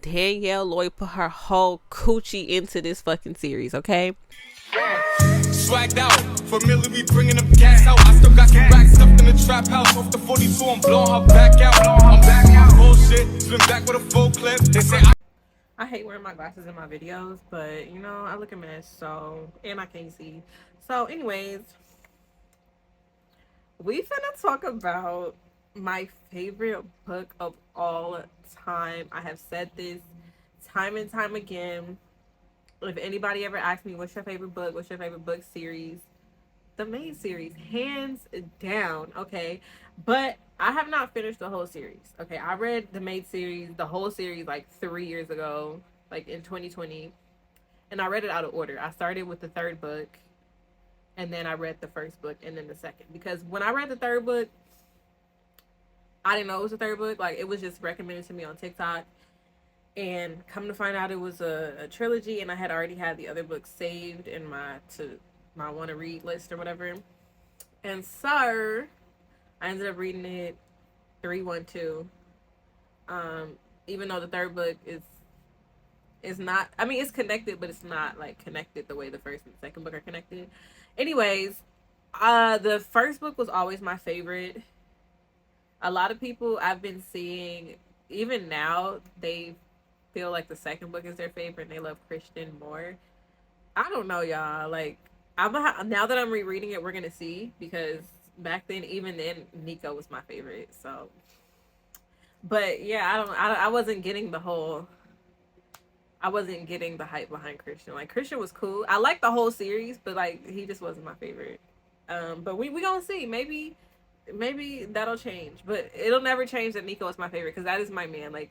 Danielle Lloyd put her whole coochie into this fucking series, okay? Swagged out, familiar, we bringing up gas out. I still got some racks stuffed in the trap house. Off the 42, I'm blowing her back out. I'm back out. Bullshit, spin back with a full clip. They say I hate wearing my glasses in my videos, but you know, I look a mess, so, and I can't see. So, anyways, we finna talk about my favorite book of all time. I have said this time and time again. If anybody ever asks me, what's your favorite book? What's your favorite book series? The main series, hands down, okay? But I have not finished the whole series, okay? I read the main series, the whole series, like 3 years ago, like in 2020. And I read it out of order. I started with the third book, and then I read the first book, and then the second. Because when I read the third book, I didn't know it was the third book. Like, it was just recommended to me on TikTok. And come to find out, it was a trilogy, and I had already had the other books saved in my want to read list or whatever. And so I ended up reading it 312. Even though the third book is not, I mean, it's connected, but it's not like connected the way the first and second book are connected. Anyways, the first book was always my favorite. A lot of people I've been seeing, even now, they feel like the second book is their favorite and they love Christian more. I don't know, y'all. Like, now that I'm rereading it, we're gonna see, because back then, even then, Nico was my favorite. So, but yeah, I wasn't getting the whole. I wasn't getting the hype behind Christian. Like, Christian was cool. I liked the whole series, but like, he just wasn't my favorite. But we gonna see. Maybe that'll change, but it'll never change that Nico is my favorite, because that is my man. Like,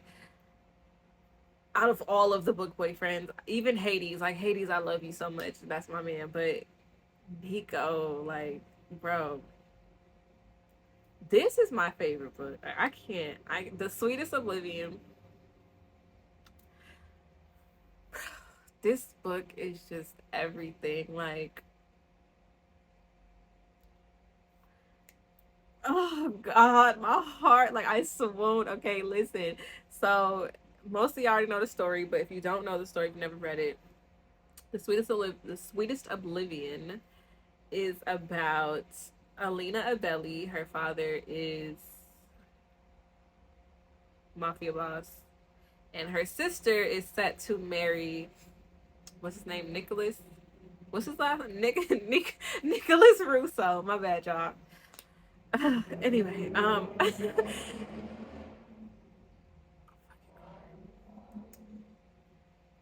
out of all of the book boyfriends, even Hades, like, Hades, I love you so much. That's my man. But Nico, like, bro, this is my favorite book. I can't. The Sweetest Oblivion. This book is just everything. Like, oh God, my heart. Like, I swoon. Okay, listen. So most of y'all already know the story, but if you don't know the story, if you've never read it, the Sweetest Oblivion is about Alina Abelli. Her father is mafia boss, and her sister is set to marry, what's his name, Nicholas. What's his last name? Nicholas Russo. My bad, y'all. Anyway,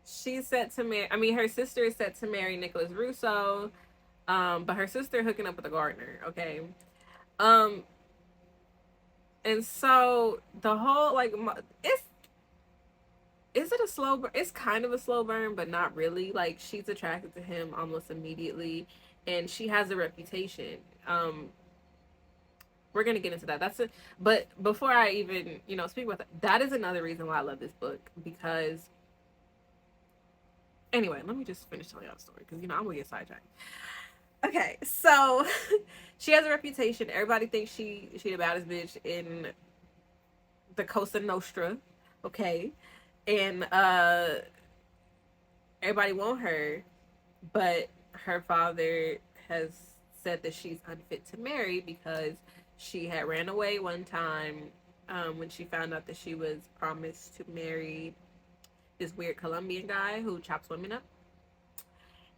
she's set to marry. I mean, her sister is set to marry Nicholas Russo. But her sister hooking up with a gardener. Okay. Um, and so the whole, like, it's is it a slow burn? It's kind of a slow burn, but not really. Like, she's attracted to him almost immediately, and she has a reputation. Um, we're gonna get into that. That's it. But before I even, speak about that, that is another reason why I love this book, because anyway, let me just finish telling y'all the story, because I'm gonna get sidetracked. Okay, so she has a reputation. Everybody thinks she the baddest bitch in the Cosa Nostra. Okay, and everybody want her, but her father has said that she's unfit to marry because she had ran away one time, when she found out that she was promised to marry this weird Colombian guy who chops women up,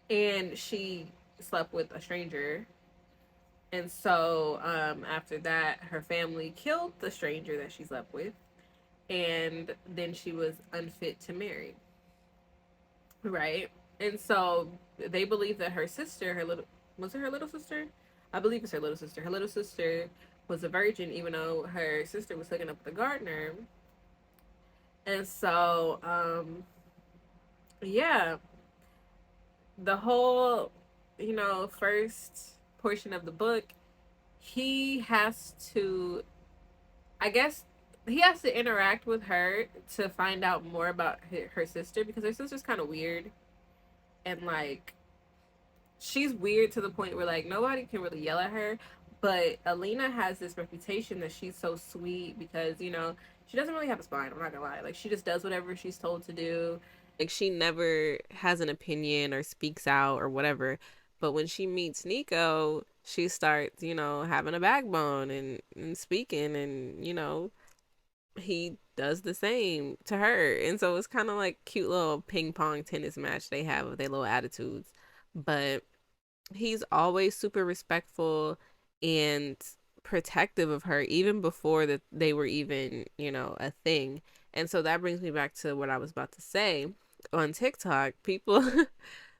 and she slept with a stranger. And so, after that, her family killed the stranger that she slept with, and then she was unfit to marry. Right? And so they believe that her sister, was it her little sister? I believe it's her little sister. Her little sister was a virgin, even though her sister was hooking up with the gardener. And so, yeah, the whole, first portion of the book, he has to, I guess, he has to interact with her to find out more about her sister, because her sister's kind of weird, and like, she's weird to the point where, like, nobody can really yell at her. But Alina has this reputation that she's so sweet because she doesn't really have a spine. I'm not gonna lie. Like she just does whatever she's told to do. Like she never has an opinion or speaks out or whatever. But when she meets Nico, she starts, having a backbone and speaking, and he does the same to her. And so it's kind of like cute little ping pong tennis match they have with their little attitudes. But he's always super respectful and protective of her even before that they were even, a thing. And so that brings me back to what I was about to say. On TikTok, people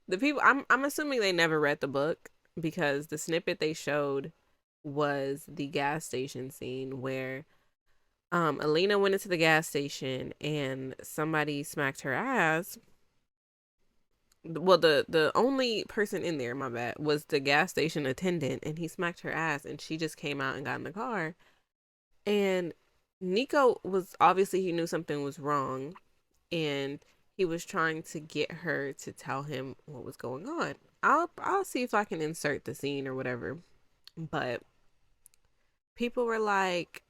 the people I'm assuming they never read the book, because the snippet they showed was the gas station scene where Alina went into the gas station and somebody smacked her ass. Well, the only person in there, my bad, was the gas station attendant, and he smacked her ass, and she just came out and got in the car. And Nico was obviously, he knew something was wrong, and he was trying to get her to tell him what was going on. I'll see if I can insert the scene or whatever. But people were like,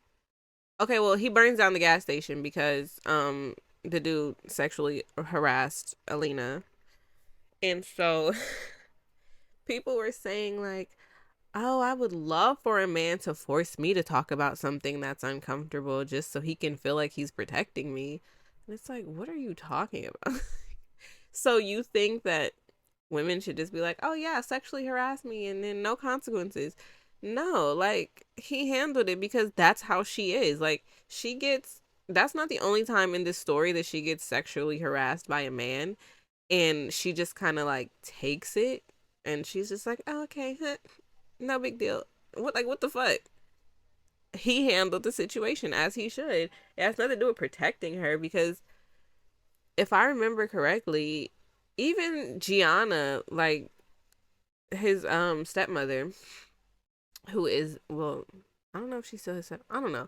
okay, well, he burns down the gas station because the dude sexually harassed Alina. And so people were saying like, oh, I would love for a man to force me to talk about something that's uncomfortable just so he can feel like he's protecting me. And it's like, what are you talking about? So you think that women should just be like, oh yeah, sexually harass me and then no consequences? No, like he handled it because that's how she is. Like that's not the only time in this story that she gets sexually harassed by a man, and she just kind of like takes it, and she's just like, oh, okay, no big deal. What the fuck? He handled the situation as he should. It has nothing to do with protecting her, because if I remember correctly, even Gianna, like his stepmother, who is, well, I don't know if she's still his I don't know.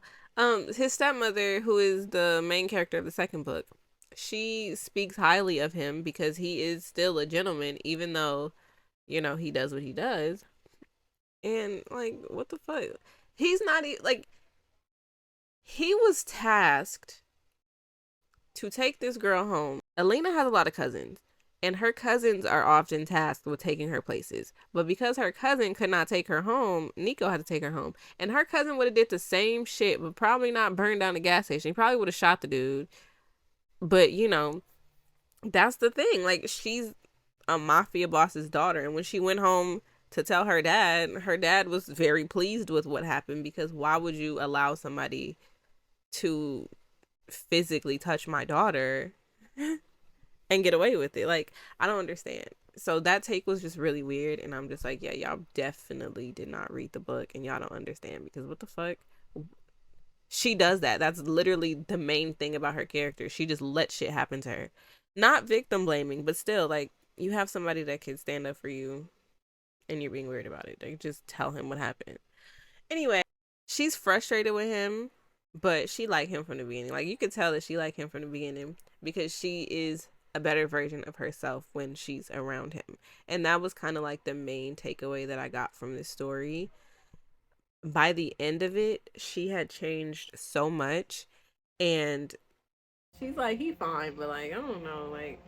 His stepmother, who is the main character of the second book, she speaks highly of him because he is still a gentleman, even though, he does what he does. And like, what the fuck? He's not like, he was tasked to take this girl home. Alina has a lot of cousins, and her cousins are often tasked with taking her places. But because her cousin could not take her home, Nico had to take her home. And her cousin would have did the same shit, but probably not burned down the gas station. He probably would have shot the dude. But, that's the thing. Like, she's a mafia boss's daughter. And when she went home to tell her dad was very pleased with what happened, because why would you allow somebody to physically touch my daughter and get away with it? Like, I don't understand. So that take was just really weird, and I'm just like, yeah, y'all definitely did not read the book, and y'all don't understand, because what the fuck? She does that. That's literally the main thing about her character. She just lets shit happen to her. Not victim blaming, but still, like, you have somebody that can stand up for you, and you're being weird about it. Like, just tell him what happened. Anyway, she's frustrated with him, but she liked him from the beginning. Like, you could tell that she liked him from the beginning, because she is a better version of herself when she's around him. And that was kind of like the main takeaway that I got from this story. By the end of it, she had changed so much, and she's like, he fine, but like, I don't know, like.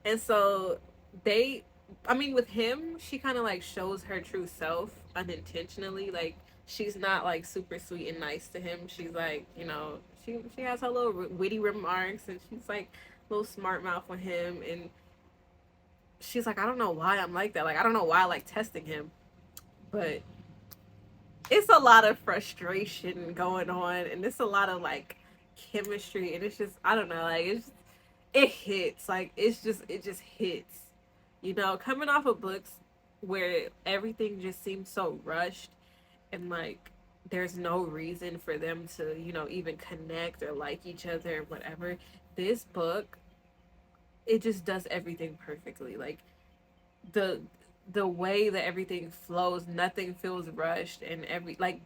And so with him, she kind of like shows her true self unintentionally. Like, she's not like super sweet and nice to him. She's like, she has her little witty remarks, and she's like a little smart mouth on him. And she's like, I don't know why I'm like that. Like, I don't know why I like testing him, but it's a lot of frustration going on, and it's a lot of like chemistry, and it's just, I don't know, like, it hits, like, it just hits, coming off of books where everything just seems so rushed, and like there's no reason for them to even connect or like each other or whatever. This book, it just does everything perfectly. Like, the way that everything flows, nothing feels rushed, and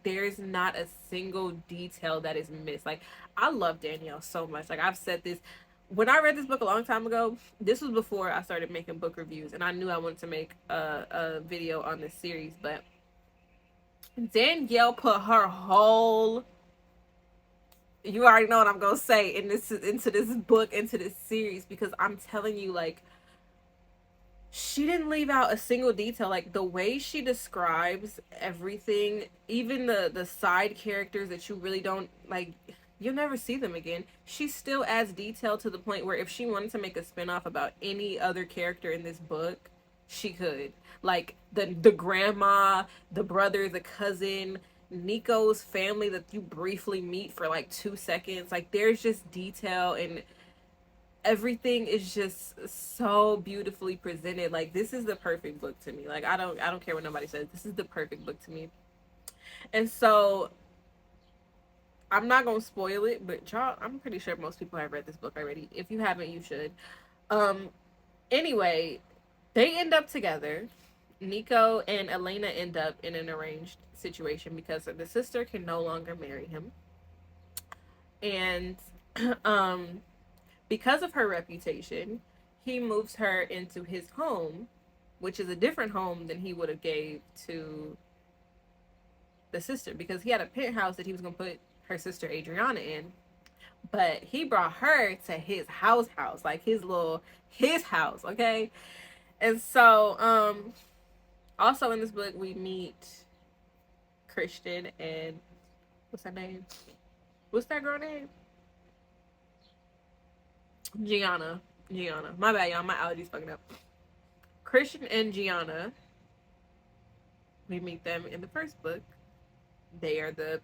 there's not a single detail that is missed. Like, I love Danielle so much. Like, I've said this when I read this book a long time ago. This was before I started making book reviews, and I knew I wanted to make a video on this series. But Danielle put her whole you already know what I'm gonna say in this into this book, into this series, because I'm telling you, like, she didn't leave out a single detail. Like the way she describes everything, even the side characters that you really don't like, you'll never see them again. She still adds detail to the point where if she wanted to make a spinoff about any other character in this book, she could. Like the grandma, the brother, the cousin, Nico's family that you briefly meet for like 2 seconds. Like there's just detail, and everything is just so beautifully presented. Like this is the perfect book to me. Like I don't care what nobody says. This is the perfect book to me. And so I'm not gonna spoil it, but y'all, I'm pretty sure most people have read this book already. If you haven't, you should. Um anyway, they end up together. Nico and Elena end up in an arranged situation because the sister can no longer marry him. And um because of her reputation, he moves her into his home, which is a different home than he would have gave to the sister, because he had a penthouse that he was going to put her sister Adriana in, but he brought her to his house, like his house, okay? And so also in this book we meet Christian and what's her name? What's that girl name? Gianna. My bad, y'all. My allergies fucking up. Christian and Gianna. We meet them in the first book. They are the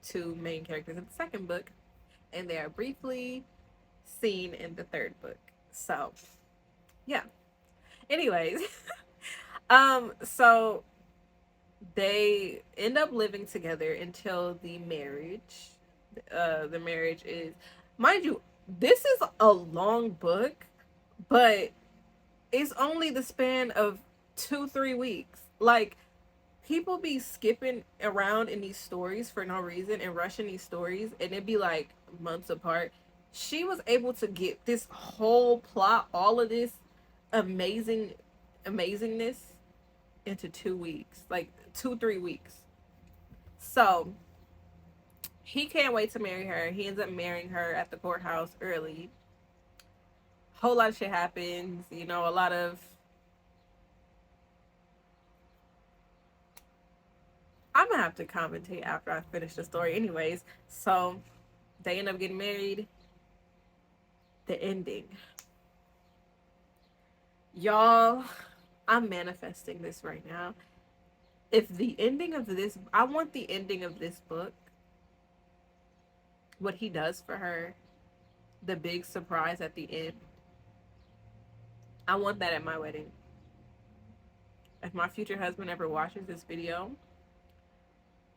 two main characters in the second book, and they are briefly seen in the third book. So, yeah. Anyways, so they end up living together until the marriage. The marriage is, mind you, this is a long book, but it's only the span of 2-3 weeks. Like, people be skipping around in these stories for no reason and rushing these stories, and it'd be like months apart. She was able to get this whole plot, all of this amazingness into 2 weeks, like 2-3 weeks. So he can't wait to marry her. He ends up marrying her at the courthouse early. Whole lot of shit happens, you know, a lot of, I'm gonna have to commentate after I finish the story anyways. So they end up getting married. The ending, y'all, I'm manifesting this right now. If the ending of this, I want the ending of this book, what he does for her, the big surprise at the end, I want that at my wedding. If my future husband ever watches this video,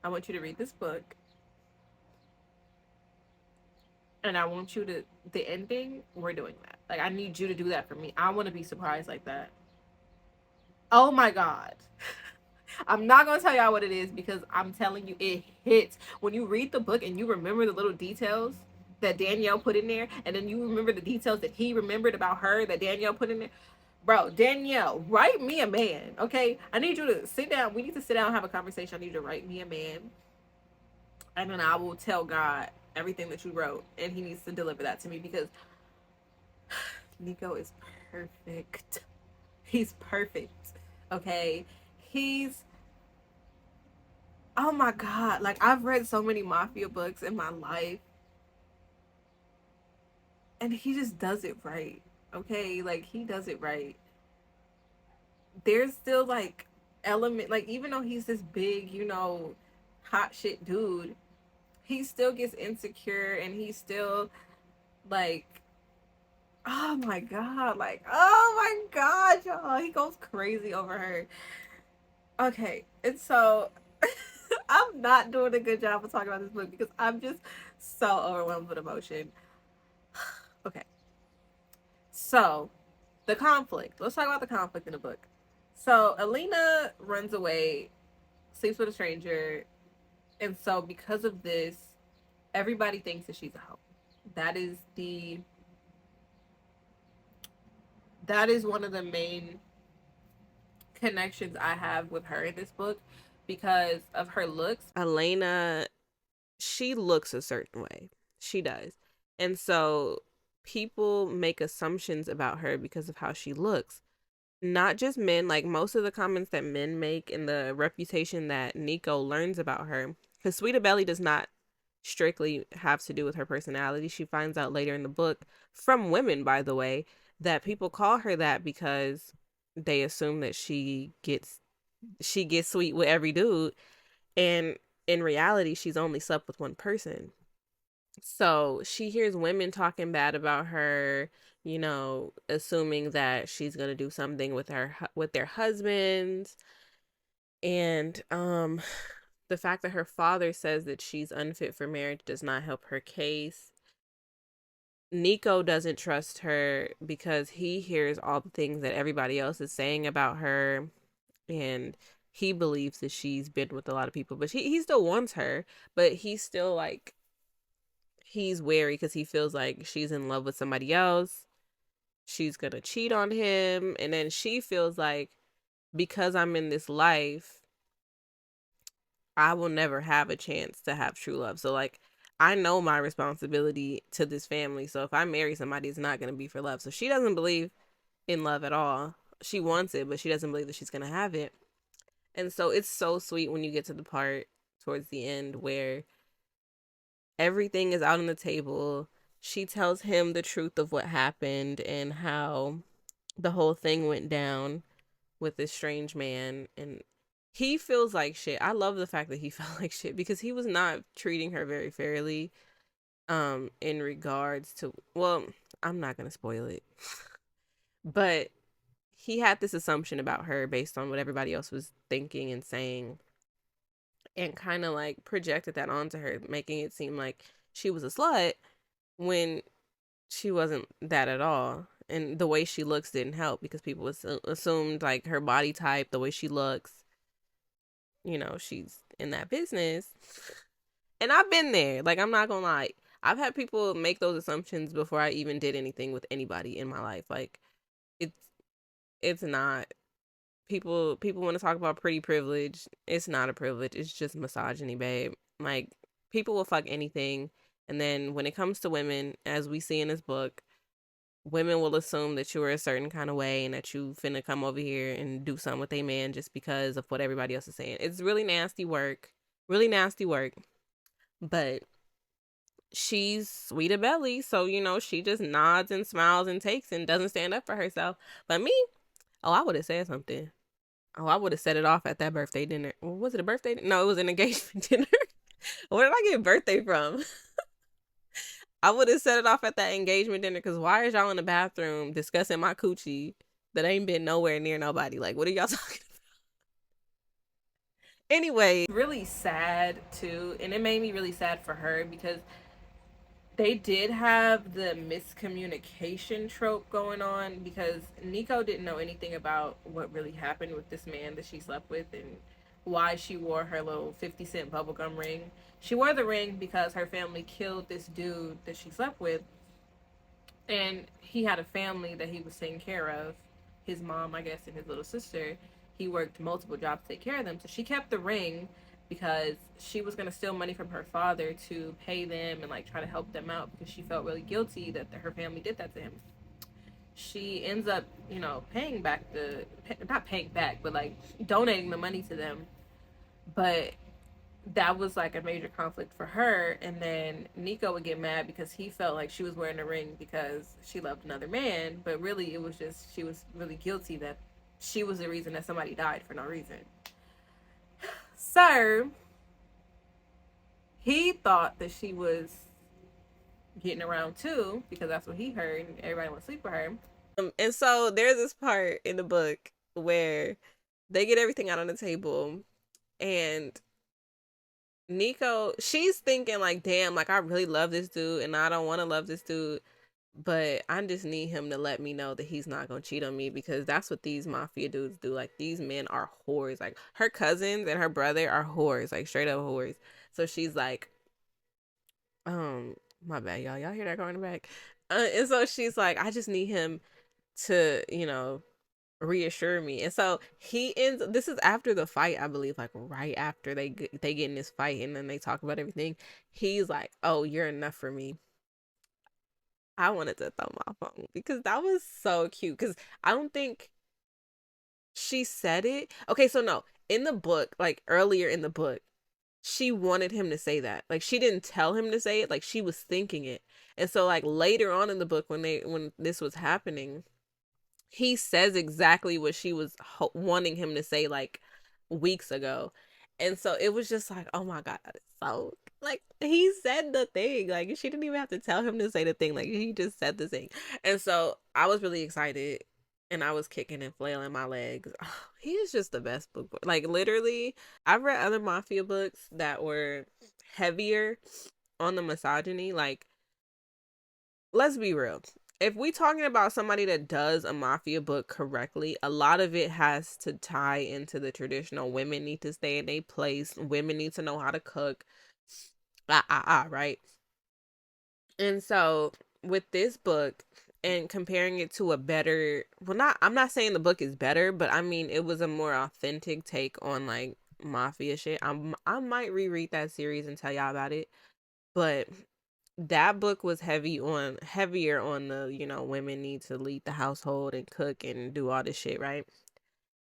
I want you to read this book, and I want you to, the ending, we're doing that. Like, I need you to do that for me. I want to be surprised like that. Oh my God. I'm not going to tell y'all what it is, because I'm telling you, it hits. When you read the book and you remember the little details that Danielle put in there, and then you remember the details that he remembered about her that Danielle put in there. Bro, Danielle, write me a man, okay? I need you to sit down. We need to sit down and have a conversation. I need you to write me a man. And then I will tell God everything that you wrote, and he needs to deliver that to me, because Nico is perfect. He's perfect, okay? He's, oh my God, like, I've read so many mafia books in my life, and he just does it right, okay? Like, he does it right. There's still, like, like, even though he's this big, you know, hot shit dude, he still gets insecure, and he still, like, oh my God, like, oh my God, y'all, he goes crazy over her. Okay, and so I'm not doing a good job of talking about this book because I'm just so overwhelmed with emotion. Okay, so the conflict. Let's talk about the conflict in the book. So Alina runs away, sleeps with a stranger, and so because of this, everybody thinks that she's a hoe. That is one of the main connections I have with her in this book, because of her looks. Elena, she looks a certain way. She does. And so people make assumptions about her because of how she looks. Not just men, like most of the comments that men make and the reputation that Nico learns about her. Because Sweeta Belly does not strictly have to do with her personality. She finds out later in the book, from women, by the way, that people call her that because they assume that she gets sweet with every dude, and in reality she's only slept with one person. So she hears women talking bad about her, assuming that she's going to do something with their husbands. And the fact that her father says that she's unfit for marriage does not help her case. Nico doesn't trust her because he hears all the things that everybody else is saying about her, and he believes that she's been with a lot of people, but he still wants her, but he's still like, he's wary because he feels like she's in love with somebody else. She's gonna cheat on him, and then she feels like, because I'm in this life, I will never have a chance to have true love. So like, I know my responsibility to this family. So if I marry somebody, it's not gonna be for love. So she doesn't believe in love at all. She wants it, but she doesn't believe that she's gonna have it. And so it's so sweet when you get to the part towards the end where everything is out on the table. She tells him the truth of what happened and how the whole thing went down with this strange man, and he feels like shit. I love the fact that he felt like shit because he was not treating her very fairly in regards to, well, I'm not going to spoil it. But he had this assumption about her based on what everybody else was thinking and saying, and kind of like projected that onto her, making it seem like she was a slut when she wasn't that at all. And the way she looks didn't help because people assumed like her body type, the way she looks, she's in that business. And I've been there. Like, I'm not gonna lie. I've had people make those assumptions before I even did anything with anybody in my life. Like, it's it's not, people want to talk about pretty privilege. It's not a privilege. It's just misogyny, babe. Like, people will fuck anything. And then when it comes to women, as we see in this book, women will assume that you are a certain kind of way and that you finna come over here and do something with a man just because of what everybody else is saying. It's really nasty work. Really nasty work. But she's sweet of belly, so she just nods and smiles and takes and doesn't stand up for herself. But me, oh, I would have said something. Oh, I would have set it off at that birthday dinner. Was it a birthday? No, it was an engagement dinner. Where did I get birthday from? I would have set it off at that engagement dinner, because why is y'all in the bathroom discussing my coochie that ain't been nowhere near nobody? Like, what are y'all talking about? Anyway, really sad too, and it made me really sad for her because they did have the miscommunication trope going on, because Nico didn't know anything about what really happened with this man that she slept with and why she wore her little 50-cent bubblegum ring. She wore the ring because her family killed this dude that she slept with, and he had a family that he was taking care of. His mom, I guess, and his little sister. He worked multiple jobs to take care of them. So she kept the ring because she was gonna steal money from her father to pay them and like try to help them out, because she felt really guilty that her family did that to him. She ends up, paying back not paying back, but like donating the money to them. But that was like a major conflict for her. And then Nico would get mad because he felt like she was wearing a ring because she loved another man, but really it was just, she was really guilty that she was the reason that somebody died for no reason. So he thought that she was getting around too, because that's what he heard and everybody wants to sleep with her. And so there's this part in the book where they get everything out on the table, and Nico, she's thinking like, damn, like I really love this dude and I don't want to love this dude, but I just need him to let me know that he's not gonna cheat on me, because that's what these mafia dudes do. Like, these men are whores. Like, her cousins and her brother are whores, like straight up whores. So she's like, my bad, y'all hear that going back? And so she's like, I just need him to, reassure me. And so he ends, this is after the fight, I believe, like right after they get in this fight and then they talk about everything. He's like, "Oh, you're enough for me." I wanted to throw my phone because that was so cute, because I don't think she said it. Okay, so no, in the book, like earlier in the book, she wanted him to say that. Like she didn't tell him to say it, like she was thinking it. And so like later on in the book, when this was happening, he says exactly what she was wanting him to say like weeks ago. And so it was just like, oh my god, that is so, like, he said the thing. Like she didn't even have to tell him to say the thing. Like he just said the thing. And so I was really excited and I was kicking and flailing my legs. He is just the best book. Like literally, I've read other mafia books that were heavier on the misogyny. Like, let's be real. If we talking about somebody that does a mafia book correctly, a lot of it has to tie into the traditional women need to stay in their place. Women need to know how to cook. Right? And so with this book and comparing it to a better, well, not, I'm not saying the book is better, but I mean, it was a more authentic take on like mafia shit. I might reread that series and tell y'all about it. But that book was heavier on the, you know, women need to lead the household and cook and do all this shit, right?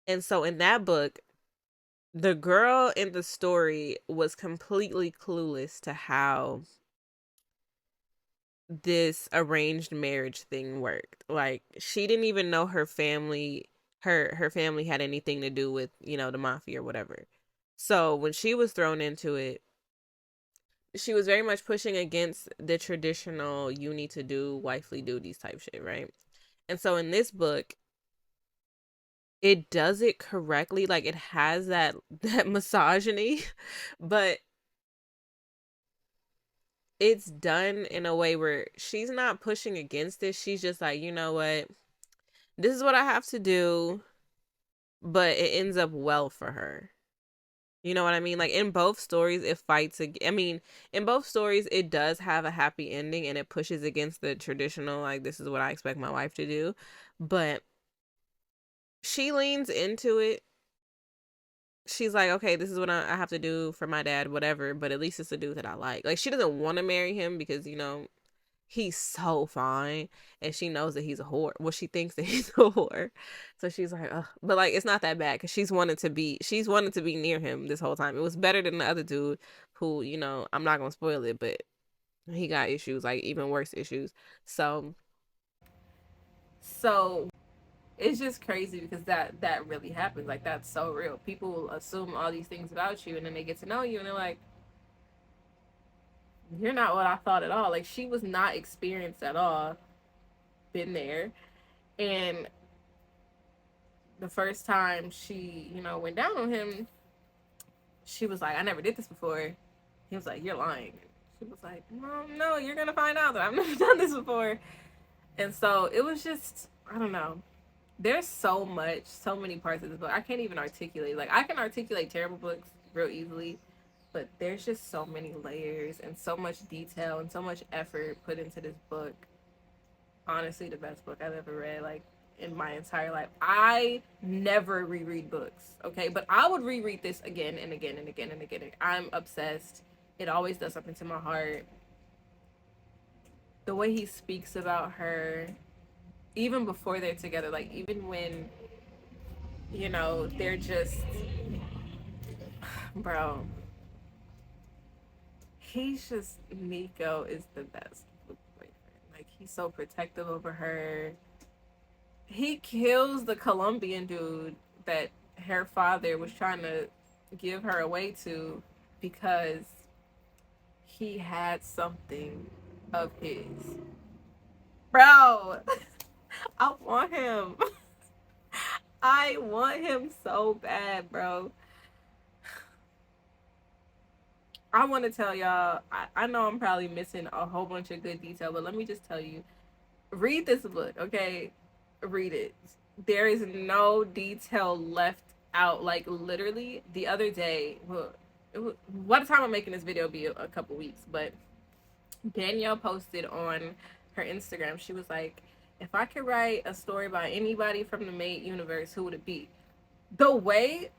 And so in that book, the girl in the story was completely clueless to how this arranged marriage thing worked. Like she didn't even know her family, her family had anything to do with, you know, the mafia or whatever. So when she was thrown into it, she was very much pushing against the traditional you need to do wifely duties type shit, right? And so in this book, it does it correctly. Like it has that misogyny, but it's done in a way where she's not pushing against it. She's just like, you know what? This is what I have to do, but it ends up well for her. You know what I mean? Like in both stories, it fights. I mean, in both stories, it does have a happy ending and it pushes against the traditional, like, this is what I expect my wife to do. But she leans into it. She's like, okay, this is what I have to do for my dad, whatever. But at least it's a dude that I like. Like, she doesn't want to marry him because, you know, he's so fine, and she knows that he's a whore. Well, she thinks that he's a whore, so she's like, ugh. But like, it's not that bad because she's wanted to be near him this whole time. It was better than the other dude, who, you know, I'm not gonna spoil it, but he got issues, like even worse issues. So it's just crazy because that really happens. Like that's so real. People assume all these things about you, and then they get to know you, and they're like, you're not what I thought at all. Like she was not experienced at all. Been there. And the first time she, you know, went down on him, she was like, I never did this before. He was like, you're lying. She was like, no, you're going to find out that I've never done this before. And so it was just, I don't know. There's so many parts of this book. I can't even articulate. Like, I can articulate terrible books real easily, but there's just so many layers and so much detail and so much effort put into this book. Honestly, the best book I've ever read, like, in my entire life. I never reread books, okay? But I would reread this again and again and again and again. I'm obsessed. It always does something to my heart. The way he speaks about her, even before they're together, like, even when, you know, they're just, bro, he's just, Nico is the best boyfriend. Like, he's so protective over her. He kills the Colombian dude that her father was trying to give her away to because he had something of his. Bro, I want him. I want him so bad, bro. I want to tell y'all, I know I'm probably missing a whole bunch of good detail, but let me just tell you, read this book, okay? Read it. There is no detail left out. Like literally the other day, well, by the time I'm making this video, it'll be a couple weeks, but Danielle posted on her Instagram, she was like, if I could write a story by anybody from the Maid universe, who would it be? The way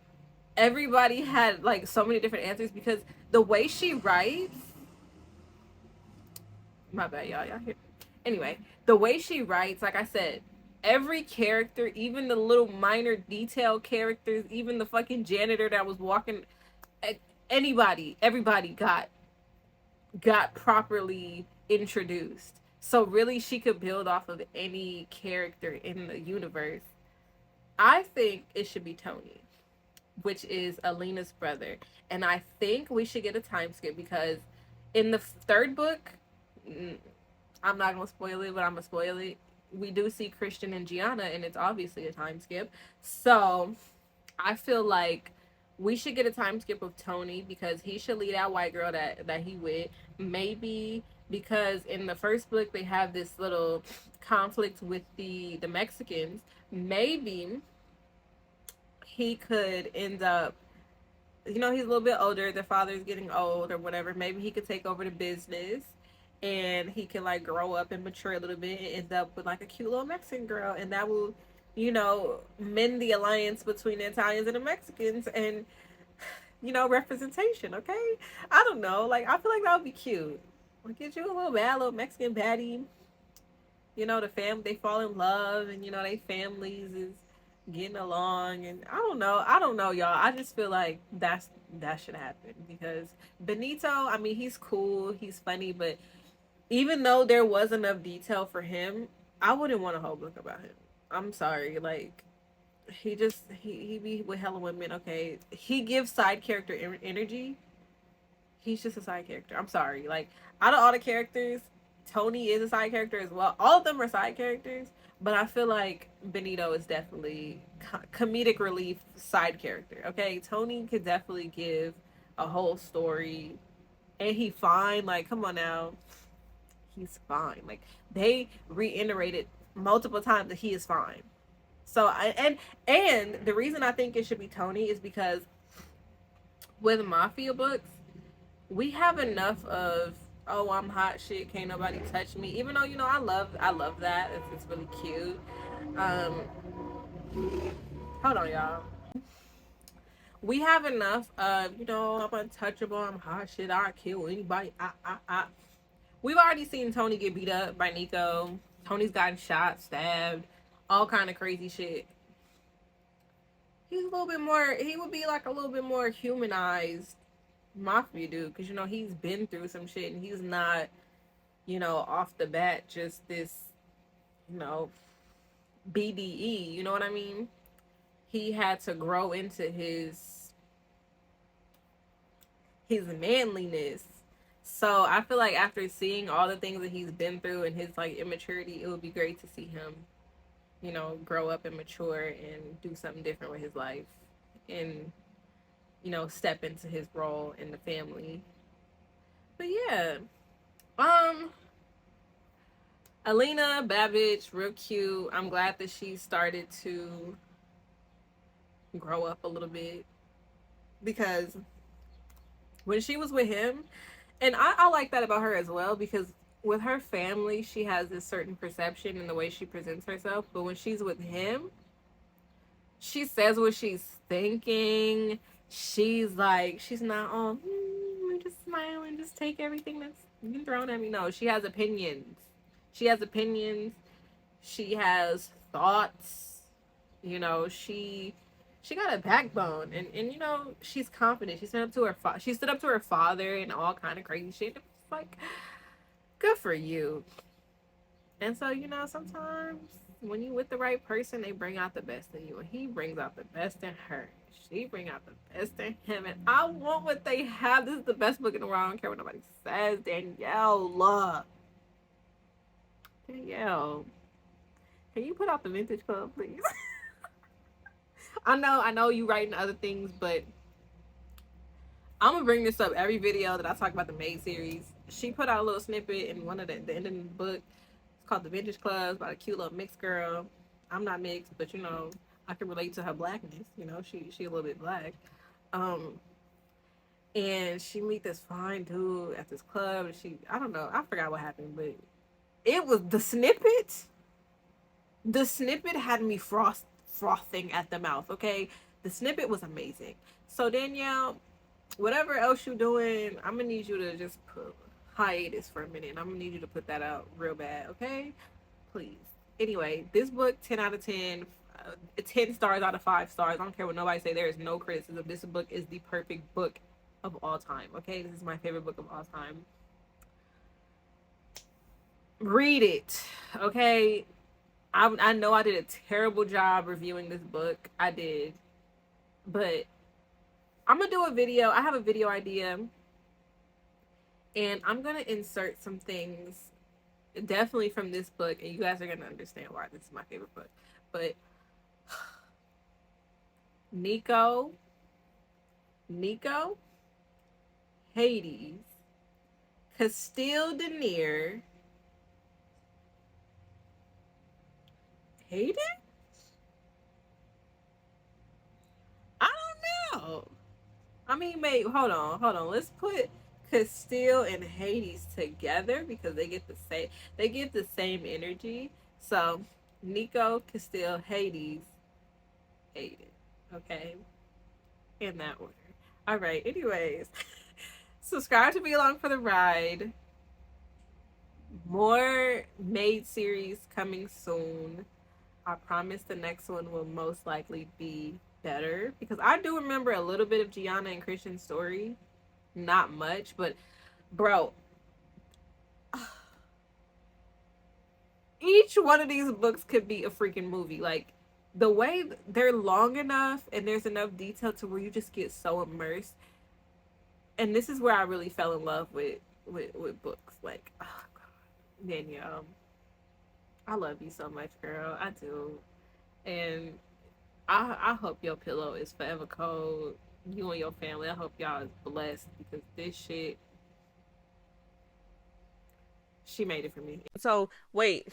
everybody had like so many different answers, because the way she writes, my bad, y'all hear. Anyway, the way she writes, like I said, every character, even the little minor detail characters, even the fucking janitor that was walking, everybody got properly introduced. So really, she could build off of any character in the universe. I think it should be Tony, which is Alina's brother. And I think we should get a time skip, because in the third book, I'm not gonna spoil it, but I'm gonna spoil it. We do see Christian and Gianna, and it's obviously a time skip. So I feel like we should get a time skip of Tony, because he should lead that white girl that he with. Maybe because in the first book they have this little conflict with the Mexicans. Maybe he could end up, he's a little bit older, the father's getting old or whatever. Maybe he could take over the business, and he can like grow up and mature a little bit and end up with like a cute little Mexican girl, and that will, mend the alliance between the Italians and the Mexicans, and representation. Okay, I don't know, like I feel like that would be cute. Like, get you a little Mexican baddie. The family, they fall in love, and they families is getting along, and I don't know, y'all. I just feel like that should happen, because Benito, I mean, he's cool, he's funny, but even though there was enough detail for him, I wouldn't want a whole book about him. I'm sorry, like he be with hella women. Okay, he gives side character energy. He's just a side character. I'm sorry, like out of all the characters, Tony is a side character as well. All of them are side characters, but I feel like Benito is definitely comedic relief side character. Okay, Tony could definitely give a whole story, and he fine. Like, come on now, he's fine. Like, they reiterated multiple times that he is fine. So and the reason I think it should be Tony is because with mafia books, we have enough of, oh, I'm hot shit, can't nobody touch me. Even though I love that. It's really cute. Hold on, y'all. We have enough of, I'm untouchable, I'm hot shit, I'll kill anybody. We've already seen Tony get beat up by Nico. Tony's gotten shot, stabbed, all kind of crazy shit. He's a little bit more, he would be like a little bit more humanized mafia dude, because he's been through some shit, and he's not off the bat just this BDE, you know what I mean? He had to grow into his manliness. So I feel like after seeing all the things that he's been through and his like immaturity, it would be great to see him grow up and mature and do something different with his life, and step into his role in the family. But yeah, Alina, bad bitch, real cute. I'm glad that she started to grow up a little bit, because when she was with him, and I like that about her as well, because with her family, she has this certain perception in the way she presents herself, but when she's with him, she says what she's thinking. She's not all, just smile and just take everything that's been thrown at me. No, she has opinions. She has thoughts. She got a backbone, and she's confident. She stood up to her father and all kind of crazy shit. It's like, good for you. And so, sometimes when you with the right person, they bring out the best in you, and he brings out the best in her. She bring out the best in him, and I want what they have. This is the best book in the world. I don't care what nobody says. Danielle, can you put out the Vintage Club, please? I know you writing other things, but I'm gonna bring this up every video that I talk about the Maid series. She put out a little snippet in one of the end of the book. It's called The Vintage Club. It's about a cute little mixed girl. I'm not mixed, but I can relate to her blackness. She a little bit black. And she meet this fine dude at this club, and I don't know, I forgot what happened, but it was the snippet. The snippet had me frothing at the mouth. Okay, the snippet was amazing. So Danielle, whatever else you're doing, I'm gonna need you to just put hiatus for a minute. I'm gonna need you to put that out real bad. Okay, please. Anyway, this book, 10 out of 10. 10 stars out of 5 stars. I don't care what nobody say. There is no criticism. This book is the perfect book of all time. Okay, this is my favorite book of all time. Read it. Okay, I know I did a terrible job reviewing this book. I did, but I'm gonna do a video. I have a video idea, and I'm gonna insert some things, definitely from this book, and you guys are gonna understand why this is my favorite book. But Nico, Hades, Castile Denier, Hayden? I don't know. I mean, wait, hold on. Let's put Castile and Hades together because they give the same energy. So Nico, Castile, Hades, Hayden. Okay. In that order. Alright, anyways. Subscribe to be along for the ride. More Maid series coming soon. I promise the next one will most likely be better because I do remember a little bit of Gianna and Christian's story. Not much, but bro, each one of these books could be a freaking movie. Like the way they're long enough and there's enough detail to where you just get so immersed. And this is where I really fell in love with books. Like, oh God, Danielle, I love you so much, girl. I do. And I hope your pillow is forever cold. You and your family, I hope y'all is blessed because this shit, she made it for me. So wait,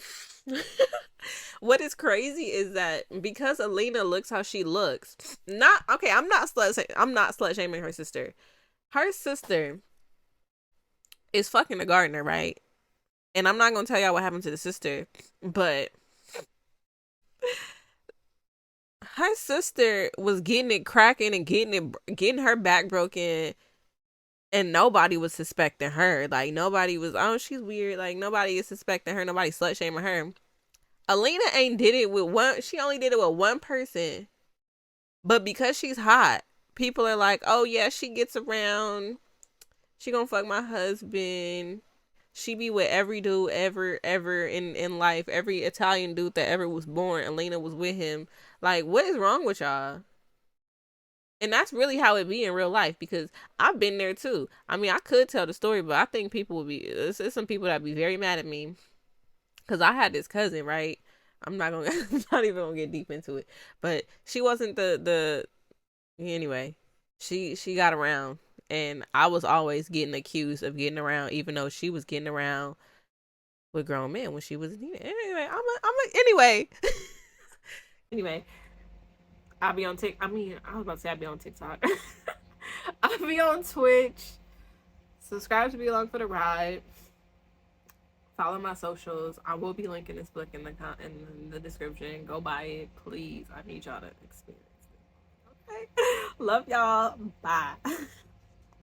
what is crazy is that because Alina looks how she looks, not okay. I'm not slut shaming her sister. Her sister is fucking the gardener, right? And I'm not gonna tell y'all what happened to the sister, but her sister was getting it cracking and getting her back broken, and nobody was suspecting her. Like nobody was, oh, she's weird. Like nobody is suspecting her. Nobody slut shaming her. Alina ain't did it with one. She only did it with one person, but because she's hot, people are like, oh yeah, she gets around. She gonna fuck my husband. She be with every dude ever in life. Every Italian dude that ever was born, Alina was with him. Like, what is wrong with y'all? And that's really how it be in real life because I've been there too. I mean, I could tell the story, but I think people would be, it's some people that be very mad at me because I had this cousin, right? I'm not even gonna get deep into it, but she wasn't anyway, she got around. And I was always getting accused of getting around, even though she was getting around with grown men when she was anyway. Anyway. Anyway, I'll be on TikTok. I mean, I was about to say I'll be on TikTok. I'll be on Twitch. Subscribe to be along for the ride. Follow my socials. I will be linking this book in the description. Go buy it, please. I need y'all to experience it. Okay. Love y'all. Bye.